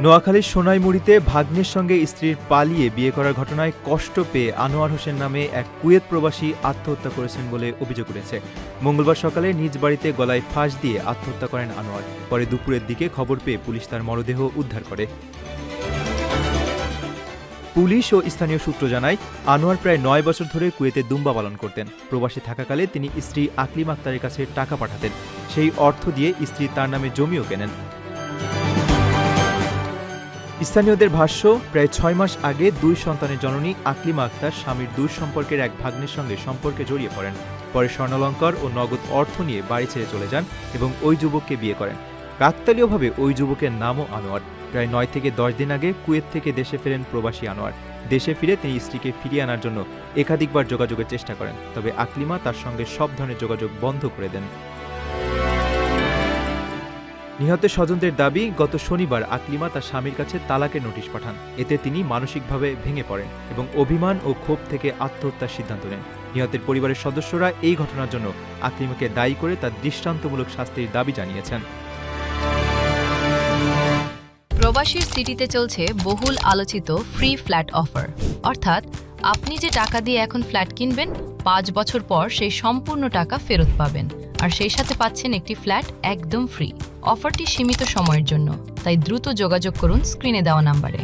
নোয়াখালীর সোনাইমুড়িতে ভাগ্নের সঙ্গে স্ত্রীর পালিয়ে বিয়ে করার ঘটনায় কষ্ট পেয়ে আনোয়ার হোসেন নামে এক কুয়েত প্রবাসী আত্মহত্যা করেছেন বলে অভিযোগ উঠেছে। মঙ্গলবার সকালে নিজ বাড়িতে গলায় ফাঁস দিয়ে আত্মহত্যা করেন আনোয়ার। পরে দুপুরের দিকে খবর পেয়ে পুলিশ তার মরদেহ উদ্ধার করে। পুলিশ ও স্থানীয় সূত্র জানায়, আনোয়ার প্রায় ৯ বছর ধরে কুয়েতে দুম্বা পালন করতেন। প্রবাসী থাকাকালে তিনি স্ত্রী আকলিমা আক্তারের কাছে টাকা পাঠাতেন। সেই অর্থ দিয়ে স্ত্রী তার নামে জমিও কেনেন। স্থানীয়দের ভাষ্য, প্রায় ৬ মাস আগে ২ সন্তানের জননী আকলিমা আক্তার স্বামীর দূর সম্পর্কের এক ভাগ্নের সঙ্গে সম্পর্কে জড়িয়ে পড়েন। পরে স্বর্ণালঙ্কার ও নগদ অর্থ নিয়ে বাড়ি ছেড়ে চলে যান এবং ওই যুবককে বিয়ে করেন। কাকতালীয়ভাবে ওই যুবকের নামও আনোয়ার। প্রায় ৯ থেকে ১০ দিন আগে কুয়েত থেকে দেশে ফেরেন প্রবাসী আনোয়ার। দেশে ফিরে তিনি স্ত্রীকে ফিরিয়ে আনার জন্য একাধিকবার যোগাযোগের চেষ্টা করেন, তবে আকলিমা তার সঙ্গে সব ধরনের যোগাযোগ বন্ধ করে দেন। নিহতের স্বজনদের দাবি, গত শনিবার আকলিমা তার স্বামীর কাছে তালাকের নোটিশ পাঠান। এতে তিনি মানসিকভাবে ভেঙে পড়েন এবং অভিমান ও ক্ষোভ থেকে আত্মহত্যার সিদ্ধান্ত নেন। নিহতের পরিবারের সদস্যরা এই ঘটনার জন্য আকলিমাকে দায়ী করে তার দৃষ্টান্তমূলক শাস্তির দাবি জানিয়েছেন। প্রবাসীর সিটিতে চলছে বহুল আলোচিত ফ্রি ফ্ল্যাট অফার, অর্থাৎ আপনি যে টাকা দিয়ে এখন ফ্ল্যাট কিনবেন, ৫ বছর পর সেই সম্পূর্ণ টাকা ফেরত পাবেন, আর সেই সাথে পাচ্ছেন একটি ফ্ল্যাট একদম ফ্রি। অফারটি সীমিত সময়ের জন্য, তাই দ্রুত যোগাযোগ করুন স্ক্রিনে দেওয়া নাম্বারে।